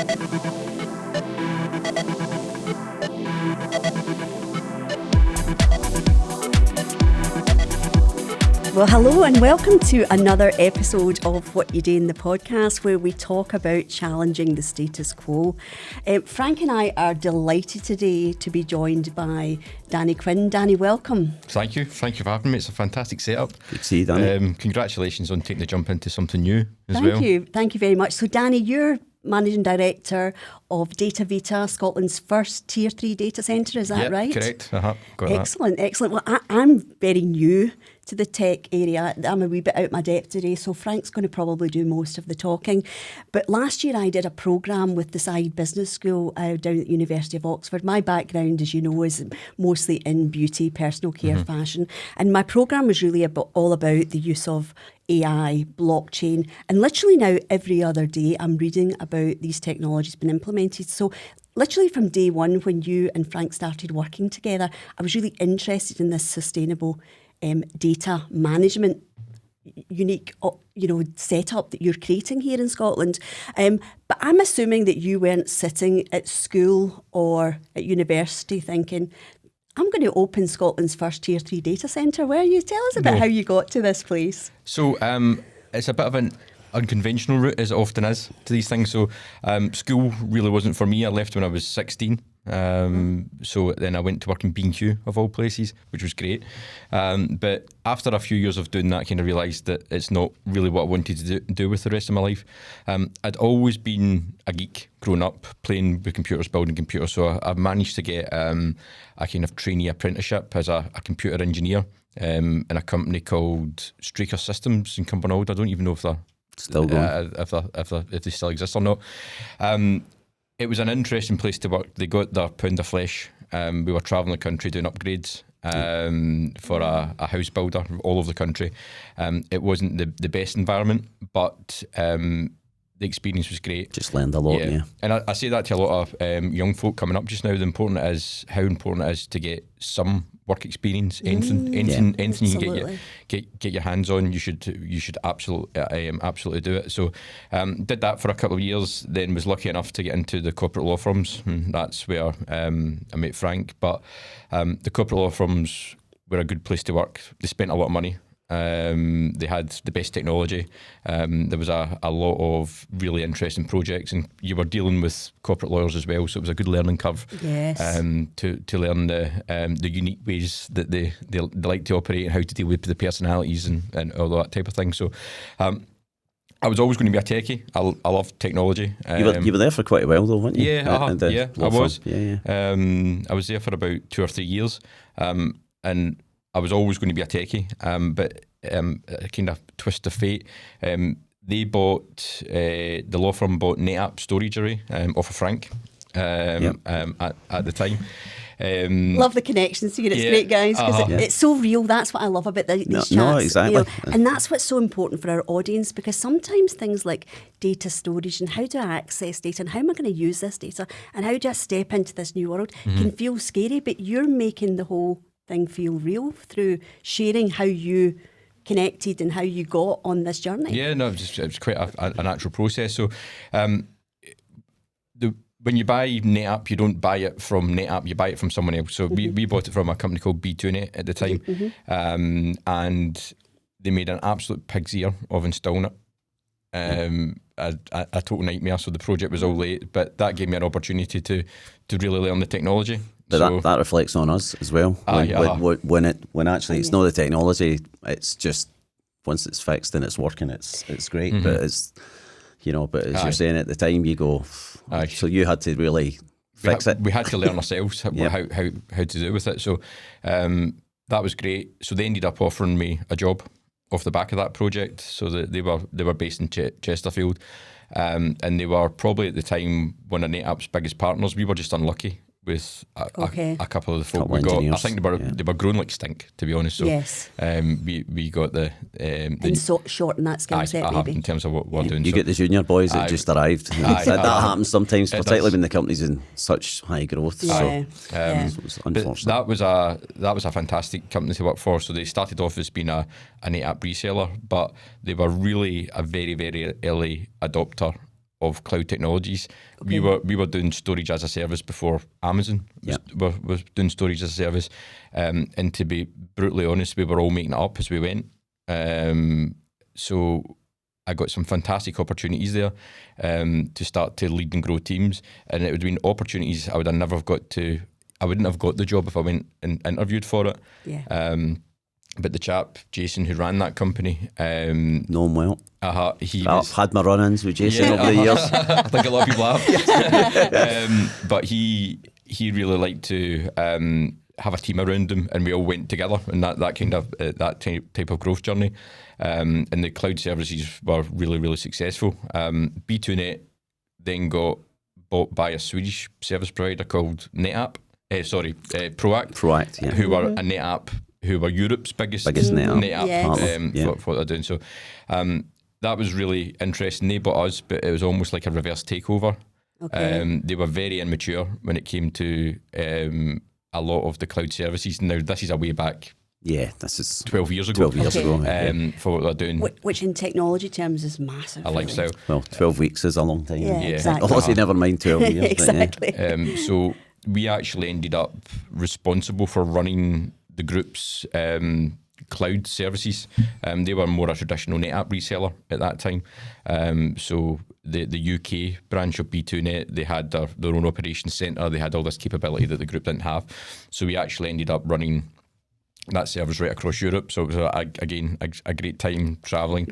Well, hello and welcome to another episode of Whit Ye Daein, the podcast where we talk about challenging the status quo. Frank and I are delighted today to be joined by Danny Quinn. Danny, welcome. Thank you for having me. It's a fantastic setup. Good to see you, Danny. Congratulations on taking the jump into something new as well. Thank you very much. So Danny, you're Managing Director of Data Vita, Scotland's first Tier 3 data centre, is that right? Correct. Excellent. Well, I'm very new to the tech area. I'm a wee bit out my depth today, so Frank's going to probably do most of the talking. But last year I did a programme with the Side Business School down at the University of Oxford. My background, as you know, is mostly in beauty, personal care, fashion. And my programme was really all about the use of AI, blockchain, and literally now every other day I'm reading about these technologies being implemented. So literally from day one when you and Frank started working together, I was really interested in this sustainable data management unique setup that you're creating here in Scotland. But I'm assuming that you weren't sitting at school or at university thinking, I'm going to open Scotland's first Tier 3 data centre. Were you? Tell us about how you got to this place. So it's a bit of an unconventional route, as it often is, to these things. So school really wasn't for me. I left when I was 16. So then I went to work in B&Q, of all places, which was great. But after a few years of doing that, I kind of realised that it's not really what I wanted to do with the rest of my life. I'd always been a geek growing up, playing with computers, building computers. So I managed to get a kind of trainee apprenticeship as a computer engineer in a company called Straker Systems in Cumbernauld. I don't even know if they're still going, if they still exist or not. It was an interesting place to work. They got their pound of flesh. We were travelling the country doing upgrades for a house builder all over the country. It wasn't the best environment, but the experience was great. Just learned a lot, yeah. And I say that to a lot of young folk coming up just now. How important it is to get some work experience. Anything you can get your hands on, you should absolutely do it. So did that for a couple of years, then was lucky enough to get into the corporate law firms, and that's where I met Frank. But the corporate law firms were a good place to work. They spent a lot of money. They had the best technology. There was a lot of really interesting projects, and you were dealing with corporate lawyers as well, so it was a good learning curve. Yes. To learn the unique ways that they like to operate and how to deal with the personalities and all that type of thing. So I was always going to be a techie. I love technology. You were there for quite a while though, weren't you? Yeah, I was. Yeah. I was there for about 2 or 3 years, and I was always going to be a techie, but a kind of twist of fate. They bought, the law firm bought NetApp storage array off of Frank at the time. Love the connections here. It's great, guys, because it's so real. That's what I love about these chats. No, exactly. And that's what's so important for our audience, because sometimes things like data storage and how do I access data and how am I going to use this data and how do I step into this new world can feel scary, but you're making the whole thing feel real through sharing how you connected and how you got on this journey. Yeah, no, it was quite a natural process. So when you buy NetApp, you don't buy it from NetApp, you buy it from someone else. So we bought it from a company called B2Net at the time, and they made an absolute pig's ear of installing it. A total nightmare. So the project was all late, but that gave me an opportunity to really learn the technology. But that reflects on us as well. When actually it's not the technology, it's just once it's fixed and it's working, it's great. But it's but as you're saying at the time, you go. So you had to really fix it. We had to learn ourselves how to do with it. So that was great. So they ended up offering me a job off the back of that project. So that they were based in Chesterfield, and they were probably at the time one of NetApp's biggest partners. We were just unlucky with a couple of the folk we got. Engineers. I think they were growing like stink, to be honest. So yes. We got the shorten that skill set maybe in terms of what we're doing. You get the junior boys that just arrived. That happens sometimes, particularly when the company's in such high growth. Yeah. So it was unfortunate. That was a fantastic company to work for. So they started off as being a NetApp reseller, but they were really a very, very early adopter of cloud technologies. We were doing storage as a service before Amazon was doing storage as a service, and to be brutally honest, we were all making it up as we went. So I got some fantastic opportunities there to start to lead and grow teams, and it would have been opportunities I would have never got to. I wouldn't have got the job if I went and interviewed for it. Yeah. But the chap, Jason, who ran that company... know him well. I've had my run-ins with Jason over the years. I think a lot of people have. But he really liked to have a team around him, and we all went together in that kind of that type of growth journey. And the cloud services were really, really successful. B2Net then got bought by a Swedish service provider called NetApp. Proact, who were a NetApp, who were Europe's biggest NetApp for what they're doing. So that was really interesting. They bought us, but it was almost like a reverse takeover. Okay. They were very immature when it came to a lot of the cloud services. Now, this is a way back. Yeah, this is 12 years ago. 12 years ago. For what they're doing. Which in technology terms is massive. A lifestyle. Well, 12 weeks is a long time. Yeah. Exactly. Obviously, never mind 12 years. Exactly. But, so we actually ended up responsible for running the group's cloud services. They were more a traditional NetApp reseller at that time. So the UK branch of B2Net, they had their own operations centre. They had all this capability that the group didn't have. So we actually ended up running that service right across Europe. So it was, a great time travelling.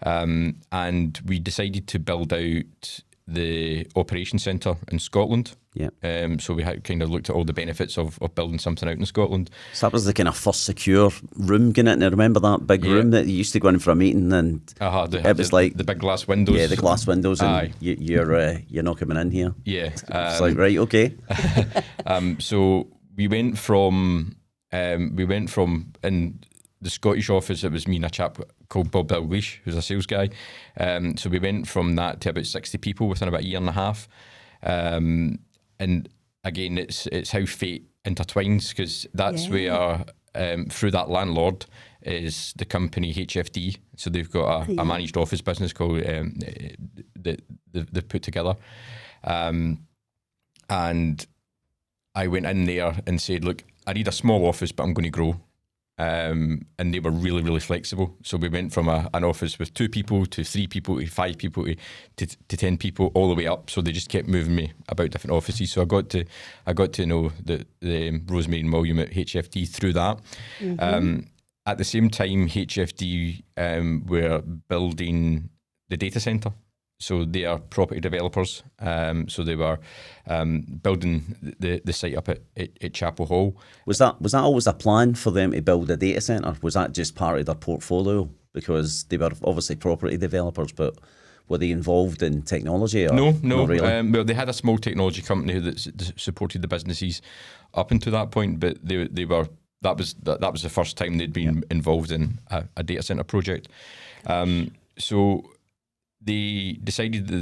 And we decided to build out the operations centre in Scotland. Yeah. So we had kind of looked at all the benefits of building something out in Scotland. So that was the kind of first secure room, and I remember that big room that you used to go in for a meeting, and it was like the big glass windows. Yeah, the glass windows, and you're not coming in here. Yeah, it's like, right, okay. So we went from in the Scottish office, it was me and a chap called Bob Dalglish, who's a sales guy. So we went from that to about 60 people within about a year and a half. And again, it's how fate intertwines, because that's where, through that landlord, is the company HFD. So they've got a managed office business called that they've put together. And I went in there and said, look, I need a small office, but I'm going to grow. And they were really, really flexible. So we went from an office with 2 people to 3 people to 5 people to 10 people, all the way up. So they just kept moving me about different offices. So I got to know the Rosemary and William at HFD through that. At the same time, HFD were building the data centre. So they are property developers. So they were building the site up at Chapel Hall. Was that always a plan for them to build a data centre? Was that just part of their portfolio? Because they were obviously property developers, but were they involved in technology? Or no. Not really? Well, they had a small technology company that supported the businesses up until that point, but they were. That was the first time they'd been involved in a data centre project. So they decided that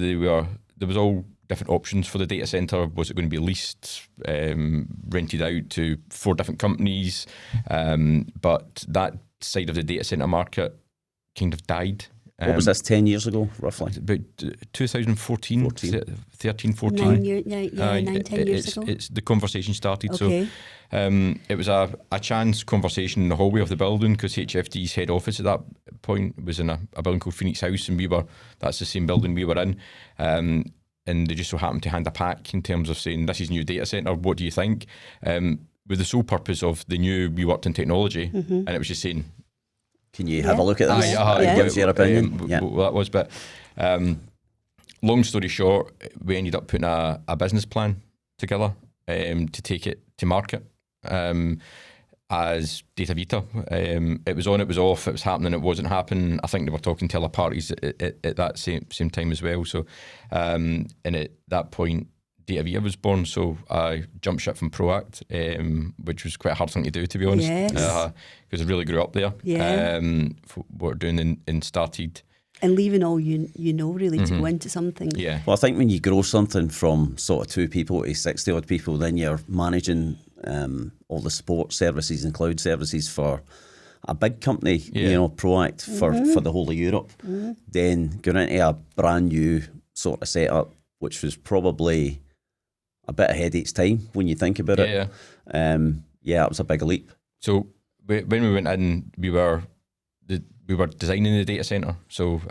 there was all different options for the data centre. Was it going to be leased, rented out to 4 different companies? But that side of the data centre market kind of died. What was this, 10 years ago, roughly? About 2014, 13, 14. 9 years, 10 years ago. It's the conversation started. Okay. So it was a chance conversation in the hallway of the building, because HFD's head office at that point was in a building called Phoenix House, and that's the same building we were in. And they just so happened to hand a pack in terms of saying, this is new data centre, what do you think? With the sole purpose of they knew we worked in technology, and it was just saying, can you have a look at this? Give us your opinion. Well, that was, but long story short, we ended up putting a business plan together to take it to market as Data Vita. It was on, it was off, it was happening, it wasn't happening. I think they were talking to other parties at that same time as well. So, and at that point, Data Vita was born, so I jumped ship from Proact, which was quite a hard thing to do, to be honest, because I really grew up there. For what we're doing and started. And leaving all you know, really, to go into something. Yeah. Well, I think when you grow something from sort of 2 people to 60 odd people, then you're managing all the support services and cloud services for a big company, Proact, for the whole of Europe. Then going into a brand new sort of setup, which was probably a bit ahead of its time when you think about it. Yeah, it was a big leap. So when we went in, we were designing the data centre, so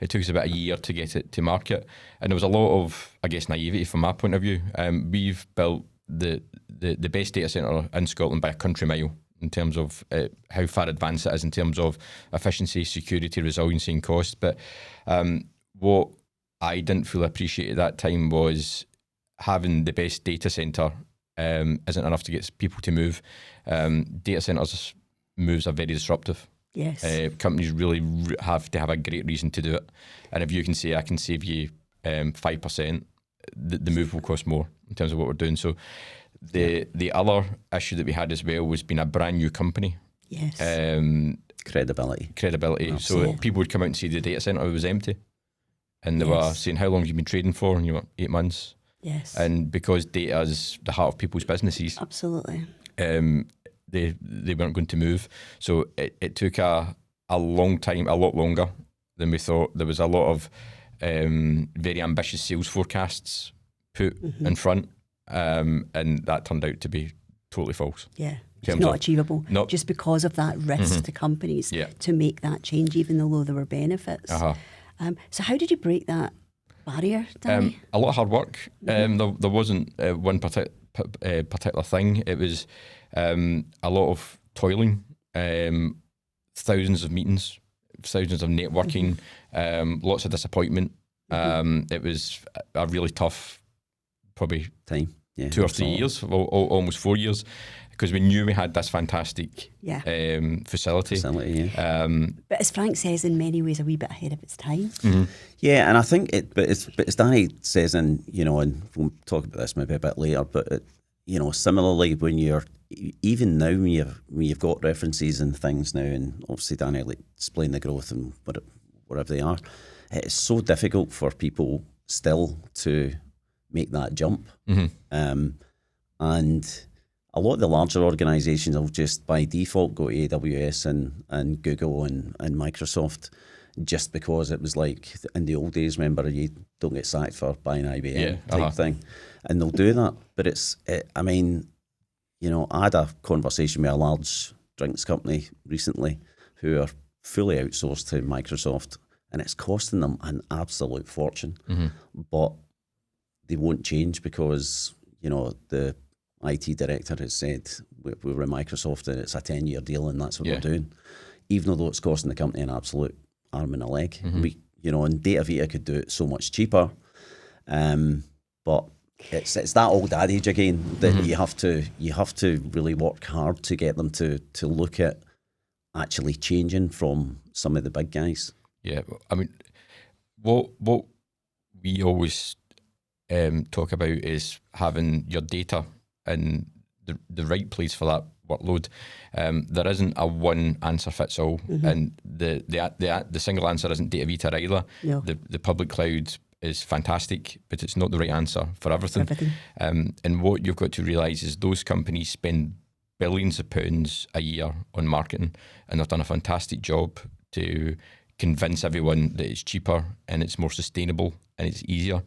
it took us about a year to get it to market, and there was a lot of, I guess, naivety from my point of view. We've built the best data centre in Scotland by a country mile in terms of how far advanced it is in terms of efficiency, security, resiliency and cost. But what I didn't fully appreciate at that time was having the best data centre isn't enough to get people to move. Data centres moves are very disruptive. Yes. Companies really have to have a great reason to do it. And if you can say, I can save you 5%, the move will cost more in terms of what we're doing. So the other issue that we had as well was being a brand new company. Yes. Credibility. Absolutely. So people would come out and see the data centre was empty. And they were saying, how long have you been trading for? And you went, 8 months. Yes. And because data is the heart of people's businesses. Absolutely. They weren't going to move. So it took a long time, a lot longer than we thought. There was a lot of very ambitious sales forecasts put in front, and that turned out to be totally false. Yeah, it's not achievable just because of that risk to companies to make that change, even though there were benefits. So how did you break that barrier, Danny? A lot of hard work. There wasn't one particular thing. It was a lot of toiling, thousands of meetings, thousands of networking, lots of disappointment. It was a really tough, probably time, 2 or 3 years, almost 4 years, because we knew we had this fantastic facility. But as Frank says, in many ways, a wee bit ahead of its time. Yeah, and I think but as Danny says, and we'll talk about this maybe a bit later, but similarly, when you're even now when you've got references and things now, and obviously Danny explained the growth and wherever they are, it's so difficult for people still to make that jump. And a lot of the larger organisations will just by default go to AWS and Google and Microsoft, just because it was like in the old days, remember, you don't get sacked for buying IBM type thing, and they'll do that. But I had a conversation with a large drinks company recently who are fully outsourced to Microsoft, and it's costing them an absolute fortune. But they won't change because the IT director has said we're at Microsoft and it's a 10-year deal and that's what we're doing, even though it's costing the company an absolute arm and a leg. And Data Vita could do it so much cheaper, but it's that old adage again that you have to really work hard to get them to look at actually changing from some of the big guys. Yeah, I mean, what we always talk about is having your data in the right place for that workload. There isn't a one answer fits all, and the single answer isn't Data Vita either. No. The public cloud is fantastic, but it's not the right answer for everything. And what you've got to realise is those companies spend billions of pounds a year on marketing, and they've done a fantastic job to convince everyone that it's cheaper and it's more sustainable and it's easier,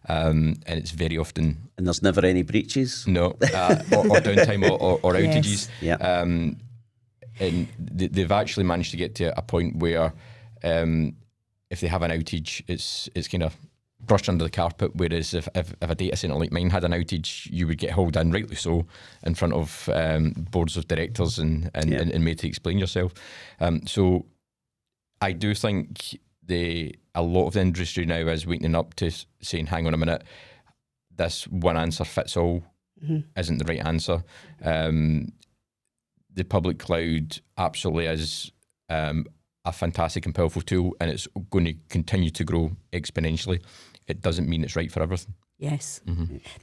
and it's very often... And there's never any breaches? No, or downtime or outages. Yes. And they've actually managed to get to a point where if they have an outage, it's kind of brushed under the carpet, whereas if a data centre like mine had an outage, you would get hauled in, rightly so, in front of boards of directors and made to explain yourself. So I do think a lot of the industry now is waking up to saying, hang on a minute, this one answer fits all isn't the right answer. The public cloud absolutely is a fantastic and powerful tool, and it's going to continue to grow exponentially. It doesn't mean it's right for everything. Yes.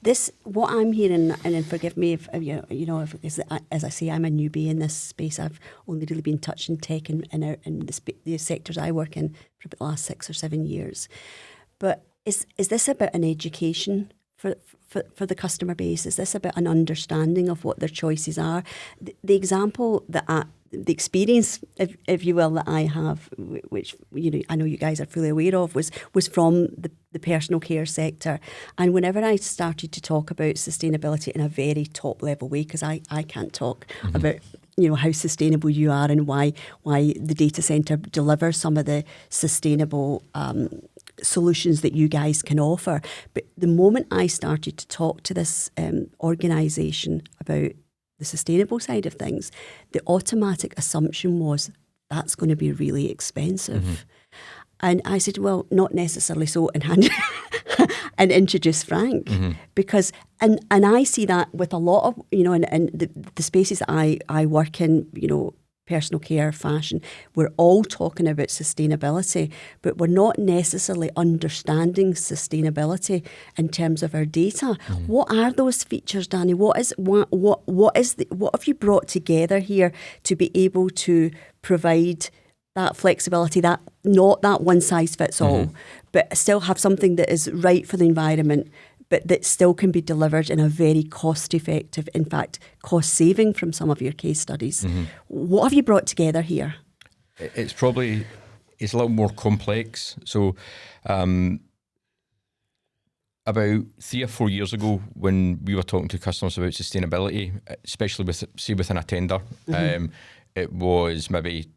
This, what I'm hearing, and then forgive me if as I say, I'm a newbie in this space. I've only really been touching tech in the sectors I work in for about the last 6 or 7 years. But is this about an education for the customer base? Is this about an understanding of what their choices are? The example that the experience, if you will, that I have, which I know you guys are fully aware of, was from the personal care sector. And whenever I started to talk about sustainability in a very top level way, because I can't talk about how sustainable you are and why the data centre delivers some of the sustainable solutions that you guys can offer. But the moment I started to talk to this organisation about the sustainable side of things, the automatic assumption was that's going to be really expensive. And I said, well, not necessarily so, and introduce Frank, because and I see that with a lot of and the spaces that I work in, personal care, fashion, we're all talking about sustainability, but we're not necessarily understanding sustainability in terms of our data. What are those features, Danny? What have you brought together here to be able to provide that flexibility, that not that one size fits all, but still have something that is right for the environment, but that still can be delivered in a very cost-effective, in fact, cost-saving from some of your case studies. What have you brought together here? It's a little more complex. So about 3 or 4 years ago, when we were talking to customers about sustainability, especially within a tender, it was maybe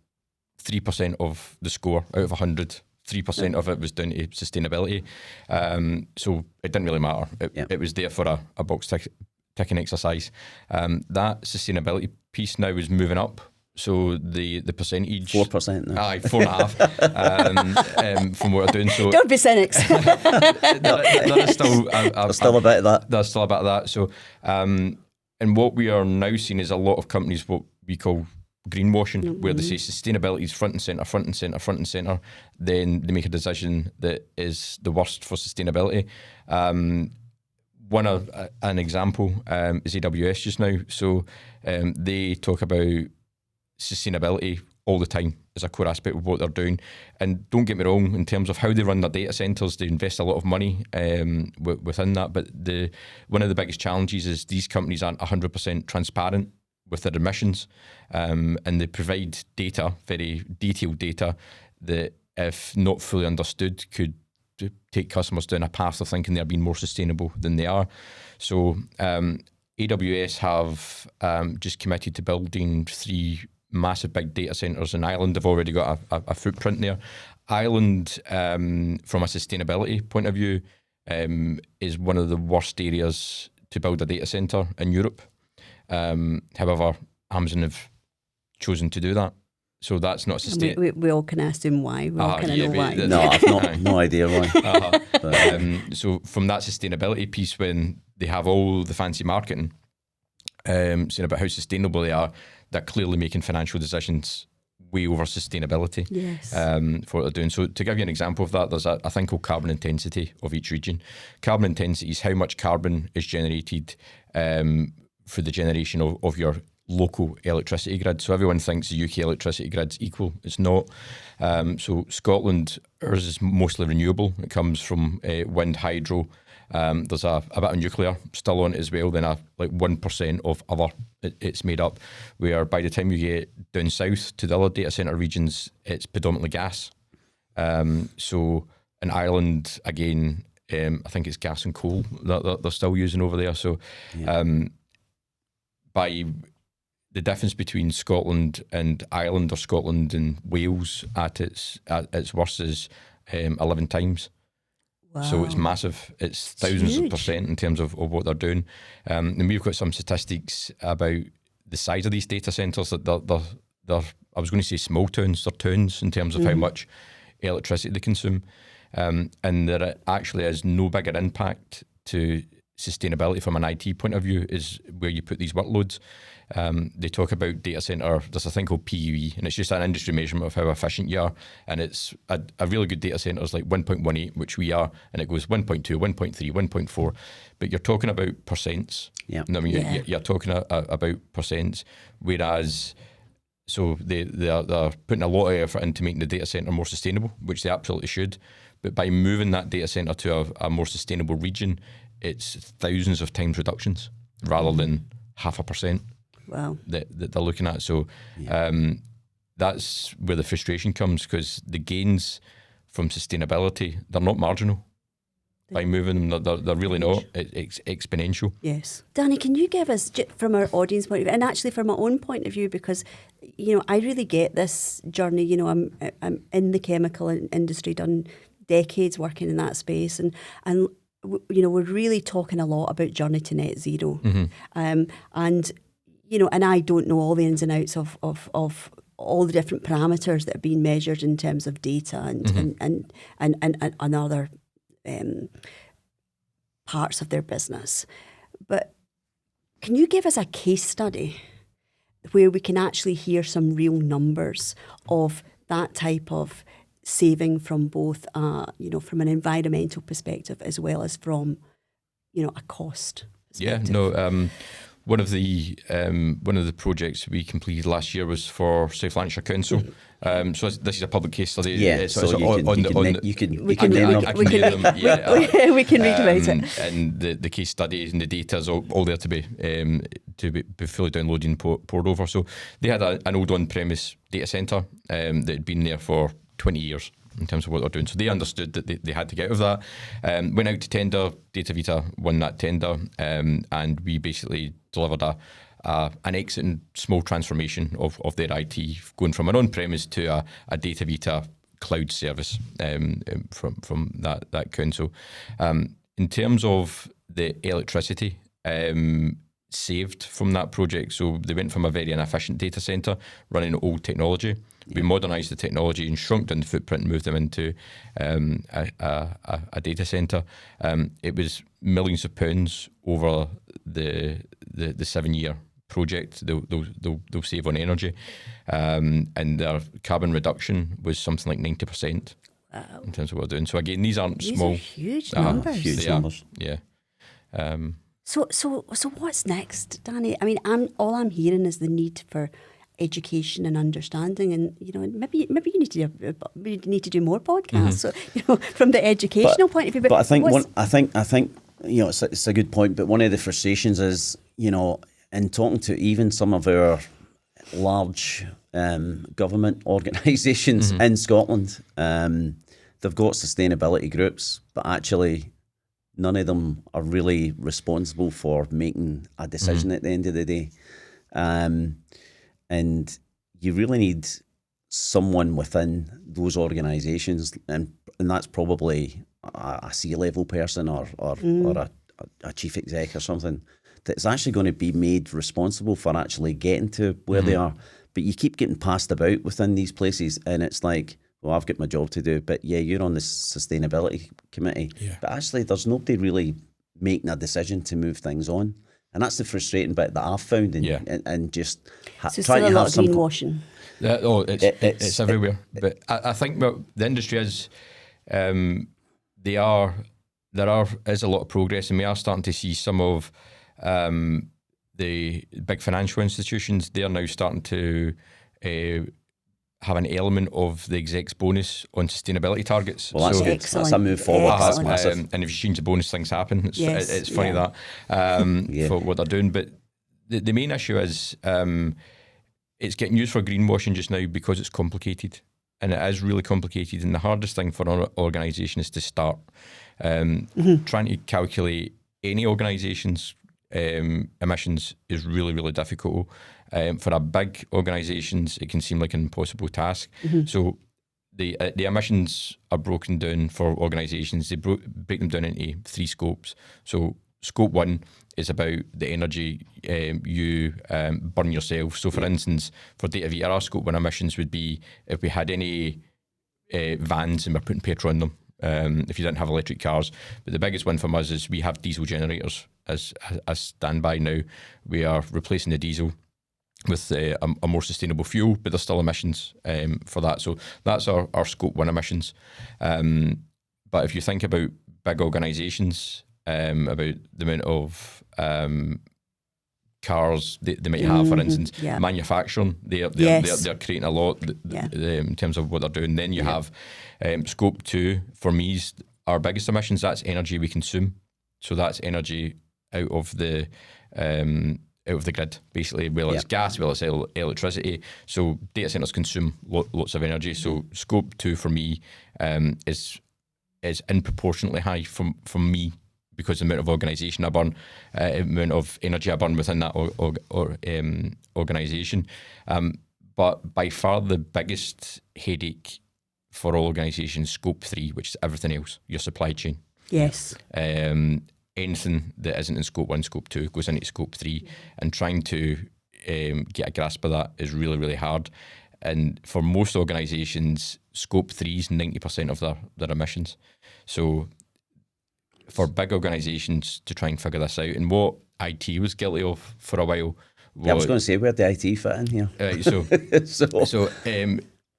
3% of the score out of 100. 3% of it was down to sustainability. So it didn't really matter. It was there for a box ticking exercise. That sustainability piece now is moving up. So the percentage 4% now. Aye, 4.5 from what we're doing. So don't be cynics. there is still still a bit of that. There's still a bit of that. So and what we are now seeing is a lot of companies what we call greenwashing, where they say sustainability is front and centre, then they make a decision that is the worst for sustainability. An example is AWS just now. So they talk about sustainability all the time as a core aspect of what they're doing. And don't get me wrong, in terms of how they run their data centres, they invest a lot of money within that. But one of the biggest challenges is these companies aren't 100% transparent with their emissions, and they provide data, very detailed data, that if not fully understood could take customers down a path of thinking they're being more sustainable than they are. So AWS have just committed to building 3 massive big data centres in Ireland. They've already got a footprint there. Ireland, from a sustainability point of view, is one of the worst areas to build a data centre in Europe. However, Amazon have chosen to do that, so that's not sustainable. We all can ask them why. We all kind of know why. No, I've no idea why. So from that sustainability piece, when they have all the fancy marketing saying about how sustainable they are, they're clearly making financial decisions way over sustainability. Yes. For what they're doing. So to give you an example of that, there's a thing called carbon intensity of each region. Carbon intensity is how much carbon is generated for the generation of your local electricity grid. So everyone thinks the UK electricity grid's equal. It's not. So Scotland, ours is mostly renewable. It comes from wind, hydro. There's a bit of nuclear still on it as well. Then like 1% of other it's made up. Where by the time you get down south to the other data centre regions, it's predominantly gas. So in Ireland, again, I think it's gas and coal that they're still using over there. So by the difference between Scotland and Ireland, or Scotland and Wales at its worst, is 11 times. Wow. So it's massive. It's thousands of percent in terms of what they're doing. And we've got some statistics about the size of these data centres. That they're I was going to say small towns. They're towns in terms of how much electricity they consume. And there actually is no bigger impact to sustainability from an IT point of view is where you put these workloads. They talk about data centre, there's a thing called PUE, and it's just an industry measurement of how efficient you are. And it's a really good data centre is like 1.18, which we are, and it goes 1.2, 1.3, 1.4. But you're talking about percents. Yeah. I mean, you're talking about percents, whereas so they're putting a lot of effort into making the data centre more sustainable, which they absolutely should. But by moving that data centre to a more sustainable region, it's thousands of times reductions rather than 0.5%. that they're looking at. So that's where the frustration comes, because the gains from sustainability, they're not marginal. By moving them, they're really not. It's exponential. Yes. Danny, can you give us, from our audience point of view, and actually from my own point of view, because, I really get this journey. I'm in the chemical industry, done decades working in that space, and we're really talking a lot about journey to net zero. And I don't know all the ins and outs of all the different parameters that are being measured in terms of data and other parts of their business. But can you give us a case study where we can actually hear some real numbers of that type of saving from both, from an environmental perspective as well as from, a cost perspective? One of the projects we completed last year was for South Lancashire Council. So this is a public case study. Yeah, We can read about it. And the case study and the data is all there to be fully downloaded and poured over. So they had an old on-premise data centre that had been there for 20 years in terms of what they're doing. So they understood that they had to get out of that. Went out to tender. Data Vita won that tender, and we basically delivered an exit and small transformation of their IT, going from an on-premise to a Data Vita cloud service from that council. In terms of the electricity saved from that project, so they went from a very inefficient data centre running old technology. We modernised the technology and shrunk down the footprint and moved them into a data centre. It was millions of pounds over the 7-year project. They'll save on energy, and their carbon reduction was something like 90%. Wow. In terms of what we're doing. So again, these aren't small. These are huge numbers. Huge numbers. Yeah. So what's next, Danny? I mean, all I'm hearing is the need for education and understanding, and maybe you need to do more podcasts. So from the educational point of view. But I think it's a good point. But one of the frustrations is in talking to even some of our large government organisations in Scotland, they've got sustainability groups, but actually none of them are really responsible for making a decision at the end of the day. And you really need someone within those organisations, and that's probably a C-level person or a chief exec or something, that's actually going to be made responsible for actually getting to where they are. But you keep getting passed about within these places, and it's like, well, I've got my job to do, but you're on the sustainability committee. Yeah. But actually, there's nobody really making a decision to move things on. And that's the frustrating bit that I've found, and just trying to have some greenwashing. It's everywhere. But I think the industry is, there is a lot of progress, and we are starting to see some of the big financial institutions. They are now starting to have an element of the exec's bonus on sustainability targets. Well, that's good. That's a move forward. That's massive. And if you change the bonus, things happen. It's funny that for what they're doing. But the main issue is it's getting used for greenwashing just now because it's complicated. And it is really complicated. And the hardest thing for an organisation is to start. Trying to calculate any organisation's emissions is really, really difficult. For a big organisations, it can seem like an impossible task. So the emissions are broken down for organisations. They break them down into 3 scopes. So scope 1 is about the energy you burn yourself. So for instance, for Data Vita, our scope 1 emissions would be if we had any vans and we're putting petrol in them. If you didn't have electric cars. But the biggest one from us is we have diesel generators as standby now. We are replacing the diesel with a more sustainable fuel, but there's still emissions for that. So that's our scope 1 emissions. But if you think about big organisations, about the amount of cars they might have, for instance, manufacturing, they're creating a lot in terms of what they're doing. Then you have scope 2, for me, is our biggest emissions. That's energy we consume. So that's energy out of the of the grid, basically, whether it's gas, whether it's electricity. So data centers consume lots of energy. So scope 2 for me is disproportionately high from me, because the amount of organisation I burn, amount of energy I burn within that organisation. But by far the biggest headache for all organisations, scope 3, which is everything else, your supply chain. Yes. Anything that isn't in scope 1, scope 2 goes into scope 3, and trying to get a grasp of that is really, really hard. And for most organisations, scope 3 is 90% of their emissions. So for big organisations to try and figure this out, and what IT was guilty of for a while I was going to say, where the IT fit in here? So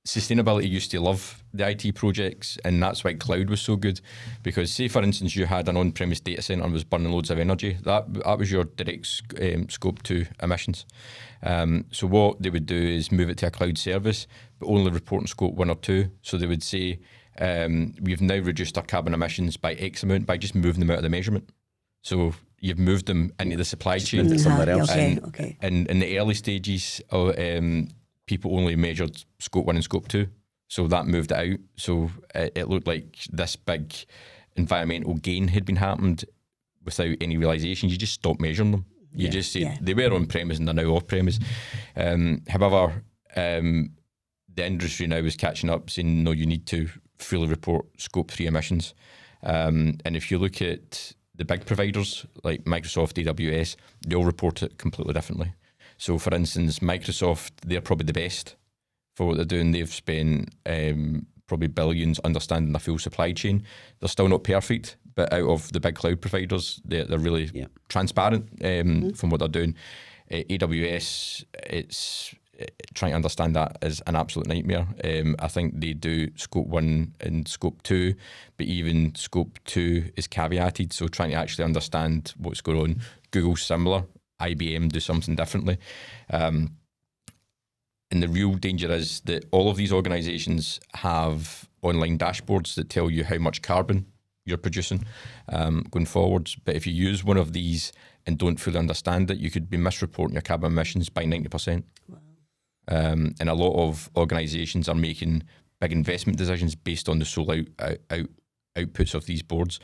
sustainability used to love the IT projects, and that's why cloud was so good. Because say, for instance, you had an on-premise data centre and was burning loads of energy, that was your direct scope 2 emissions. So what they would do is move it to a cloud service, but only report in scope 1 or 2. So they would say, we've now reduced our carbon emissions by X amount by just moving them out of the measurement. So you've moved them into the supply chain. Somewhere else. Okay. And in the early stages, people only measured scope 1 and scope 2. So that moved it out. So it looked like this big environmental gain had been happened without any realisation. You just stopped measuring them. You just said they were on premise and they're now off premise. However, the industry now is catching up, saying, no, you need to fully report scope 3 emissions. And if you look at the big providers like Microsoft, AWS, they all report it completely differently. So for instance, Microsoft, they're probably the best for what they're doing. They've spent probably billions understanding the full supply chain. They're still not perfect, but out of the big cloud providers, they're really transparent from what they're doing. AWS, it's trying to understand that is an absolute nightmare. I think they do scope 1 and scope 2, but even scope 2 is caveated, so trying to actually understand what's going on. Google's similar, IBM do something differently. And the real danger is that all of these organisations have online dashboards that tell you how much carbon you're producing going forwards. But if you use one of these and don't fully understand it, you could be misreporting your carbon emissions by 90%. Wow. And a lot of organisations are making big investment decisions based on the sole outputs of these boards.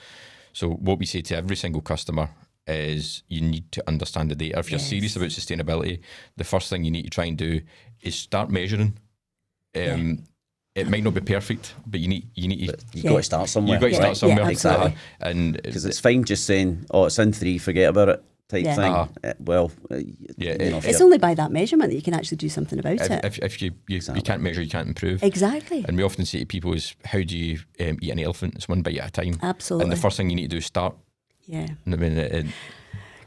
So what we say to every single customer is you need to understand the data. If you're serious about sustainability, the first thing you need to try and do is start measuring. It might not be perfect, but you need you've got to start somewhere. You've got to start somewhere. Yeah, exactly. And because it's fine just saying, oh, it's in 3, forget about it type thing. It's only by that measurement that you can actually do something about it. If you can't measure, you can't improve. Exactly. And we often say to people is, how do you eat an elephant? It's one bite at a time. Absolutely. And the first thing you need to do is start. Yeah. I mean,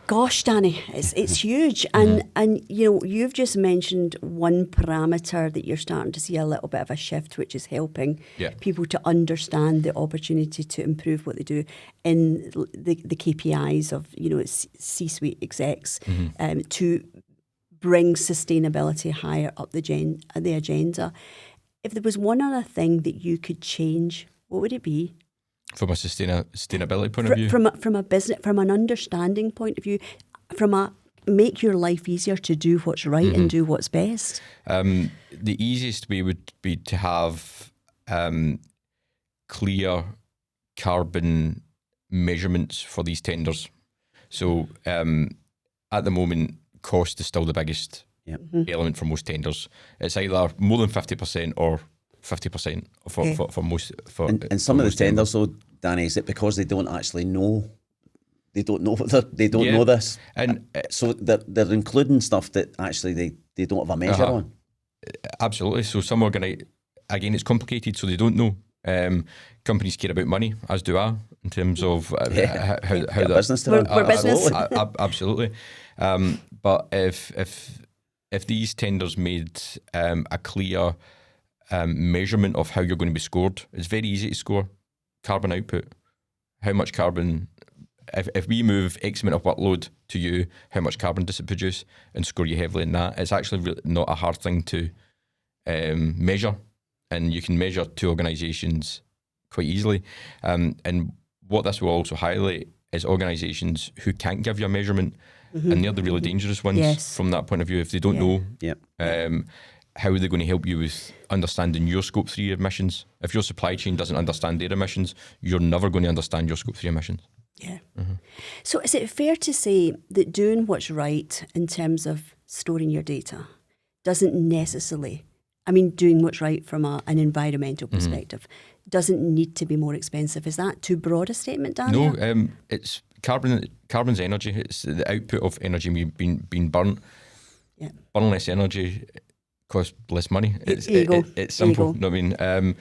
gosh, Danny, it's huge. And you've just mentioned one parameter that you're starting to see a little bit of a shift, which is helping people to understand the opportunity to improve what they do in the KPIs of C-suite execs to bring sustainability higher up the agenda. If there was one other thing that you could change, what would it be? From a sustainability point of view? From a business, from an understanding point of view, from a make your life easier to do what's right and do what's best? The easiest way would be to have clear carbon measurements for these tenders. So at the moment, cost is still the biggest element for most tenders. It's either more than 50% or 50% for most. And some of the tenders, though, Danny, is it because they don't actually know? They don't know know this, and so they're including stuff that actually they don't have a measure on. Absolutely. So some again, it's complicated, so they don't know. Companies care about money, as do I, in terms of how the business to run. We're business. Absolutely. But if these tenders made a clear measurement of how you're going to be scored, it's very easy to score carbon output. How much carbon, if we move X amount of workload to you, how much carbon does it produce, and score you heavily in that. It's actually really not a hard thing to measure, and you can measure two organisations quite easily. And what this will also highlight is organisations who can't give you a measurement, and they're the really dangerous ones from that point of view. If they don't know, how are they going to help you with understanding your Scope 3 emissions? If your supply chain doesn't understand their emissions, you're never going to understand your Scope 3 emissions. Yeah. So is it fair to say that doing what's right in terms of storing your data doesn't necessarily, I mean, doing what's right from an environmental perspective, doesn't need to be more expensive? Is that too broad a statement, Danny? No, it's carbon's energy. It's the output of energy being burnt. Yeah. Burn less energy costs less money. It's simple. You know what I mean?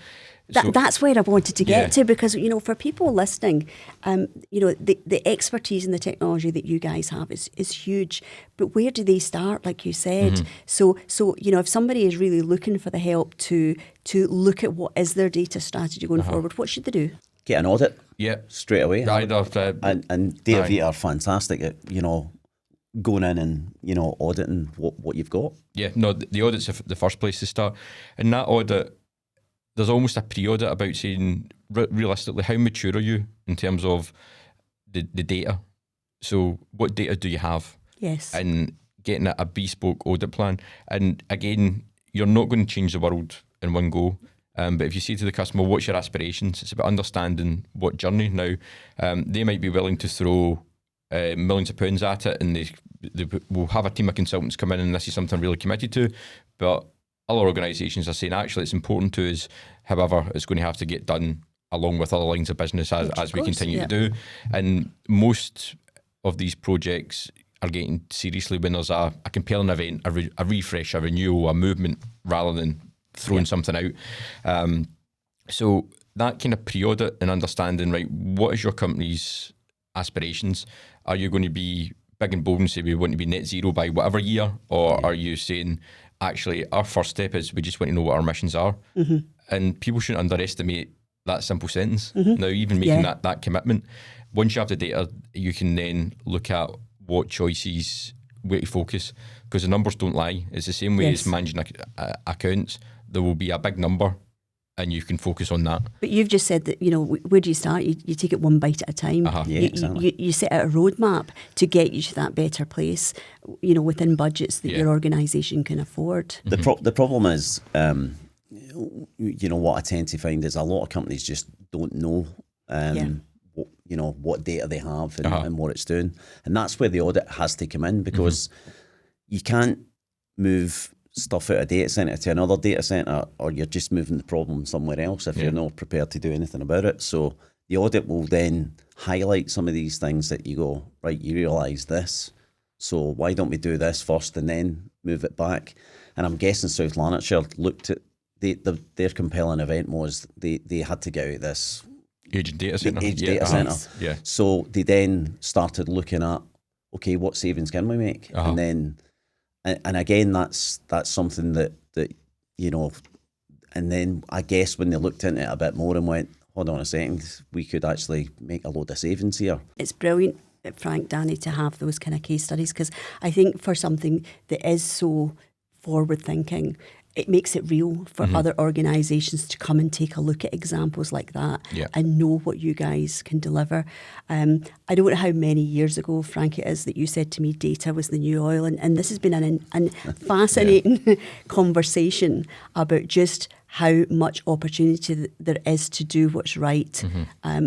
That's where I wanted to get to, because, you know, for people listening, you know, the expertise and the technology that you guys have is huge. But where do they start, like you said? So you know, if somebody is really looking for the help to look at what is their data strategy going forward, what should they do? Get an audit. Yeah. Straight away. And Data Vita are fantastic at, you know, going in and, you know, auditing what you've got. Yeah, no, the audit's the first place to start. And that audit, there's almost a pre-audit about saying, realistically, how mature are you in terms of the data? So what data do you have? Yes. And getting a bespoke audit plan. And again, you're not going to change the world in one go. But if you say to the customer, what's your aspirations? It's about understanding what journey. Now, they might be willing to throw millions of pounds at it, and they will have a team of consultants come in, and this is something really committed to. But other organisations are saying, actually, it's important to us. However, it's going to have to get done along with other lines of business as we continue to do. And most of these projects are getting seriously when there's a compelling event, a refresh, a renewal, a movement, rather than throwing something out. So that kind of pre-audit and understanding, right, what is your company's aspirations? Are you going to be big and bold and say we want to be net zero by whatever year? Or are you saying, actually, our first step is we just want to know what our emissions are? And people shouldn't underestimate that simple sentence. Now, even making that commitment, once you have the data, you can then look at what choices, where to focus, because the numbers don't lie. It's the same way as managing accounts. There will be a big number, and you can focus on that. But you've just said that, you know, where do you start? You take it one bite at a time. Exactly. You set out a roadmap to get you to that better place, you know, within budgets that your organisation can afford. The problem is, you know, what I tend to find is a lot of companies just don't know, you know, what data they have and what it's doing. And that's where the audit has to come in, because you can't move stuff out of a data centre to another data centre, or you're just moving the problem somewhere else if you're not prepared to do anything about it. So the audit will then highlight some of these things that you go, right, you realise this, so why don't we do this first and then move it back? And I'm guessing South Lanarkshire looked at their compelling event was they had to get out this aged data centre. Data centre. So they then started looking at, okay, what savings can we make? And then and again, that's something that you know, and then I guess when they looked into it a bit more and went, hold on a second, we could actually make a load of savings here. It's brilliant, Frank, Danny, to have those kind of case studies, because I think for something that is so forward thinking, it makes it real for other organisations to come and take a look at examples like that and know what you guys can deliver. I don't know how many years ago, Frank, it is that you said to me data was the new oil, and this has been an fascinating conversation about just how much opportunity there is to do what's right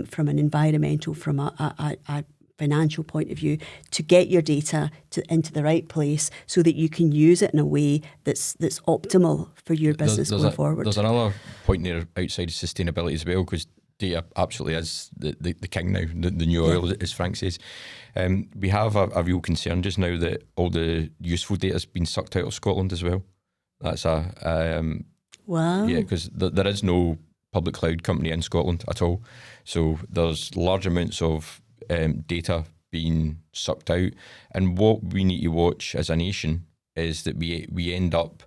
from an environmental, from a financial point of view, to get your data into the right place so that you can use it in a way that's optimal for your business going forward. There's another point there outside of sustainability as well, because data absolutely is the king now, the new oil, as Frank says. We have a real concern just now that all the useful data has been sucked out of Scotland as well. That's wow. Yeah, because there is no public cloud company in Scotland at all. So there's large amounts of data being sucked out, and what we need to watch as a nation is that we end up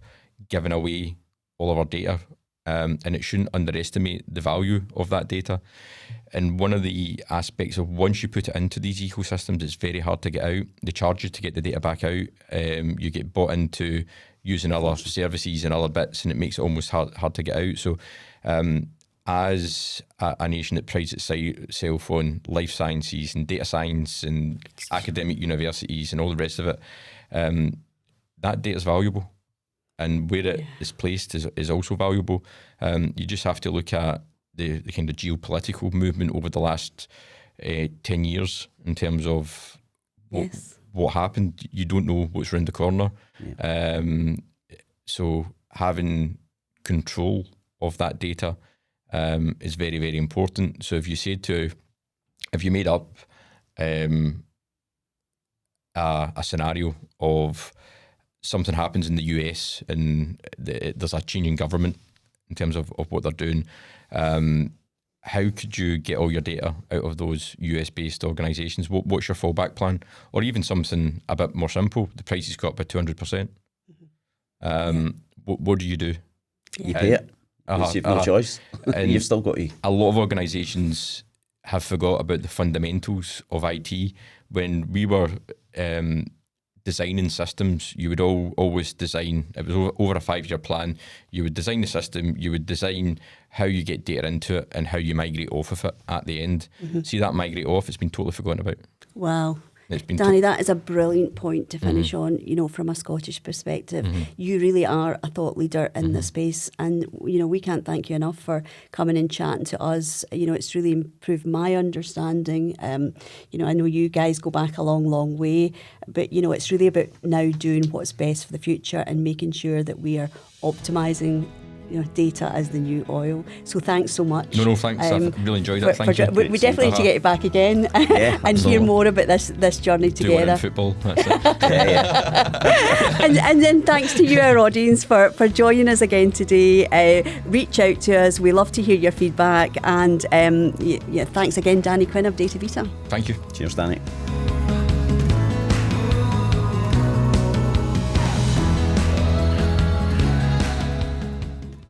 giving away all of our data, and it shouldn't underestimate the value of that data. And one of the aspects of, once you put it into these ecosystems, it's very hard to get out. They charge you to get the data back out. You get bought into using other services and other bits, and it makes it almost hard to get out. So as a nation that prides itself on life sciences and data science and academic universities and all the rest of it, that data is valuable. And where it is placed is also valuable. You just have to look at the kind of geopolitical movement over the last 10 years in terms of what happened. You don't know what's around the corner. Yeah. So having control of that data is very, very important. So if you made up a scenario of something happens in the US and there's a change in government in terms of what they're doing, how could you get all your data out of those US-based organisations? What's your fallback plan? Or even something a bit more simple, the price has got up by 200%. What do? You pay it. You've no choice. And you've still got to. A lot of organisations have forgot about the fundamentals of IT. When we were designing systems, you would always design, it was over a 5-year plan, you would design the system, you would design how you get data into it and how you migrate off of it at the end. See that migrate off, it's been totally forgotten about. Wow. Danny, that is a brilliant point to finish on, from a Scottish perspective. You really are a thought leader in this space, and, we can't thank you enough for coming and chatting to us. It's really improved my understanding. I know you guys go back a long, long way, but, it's really about now doing what's best for the future and making sure that we are optimising data as the new oil. So thanks so much. No, thanks. I've really enjoyed that. Thank you. We definitely need to get you back again and hear more about this journey together. Do it in football. That's it. and then thanks to you, our audience, for joining us again today. Reach out to us. We love to hear your feedback. And thanks again, Danny Quinn of Data Vita. Thank you. Cheers, Danny.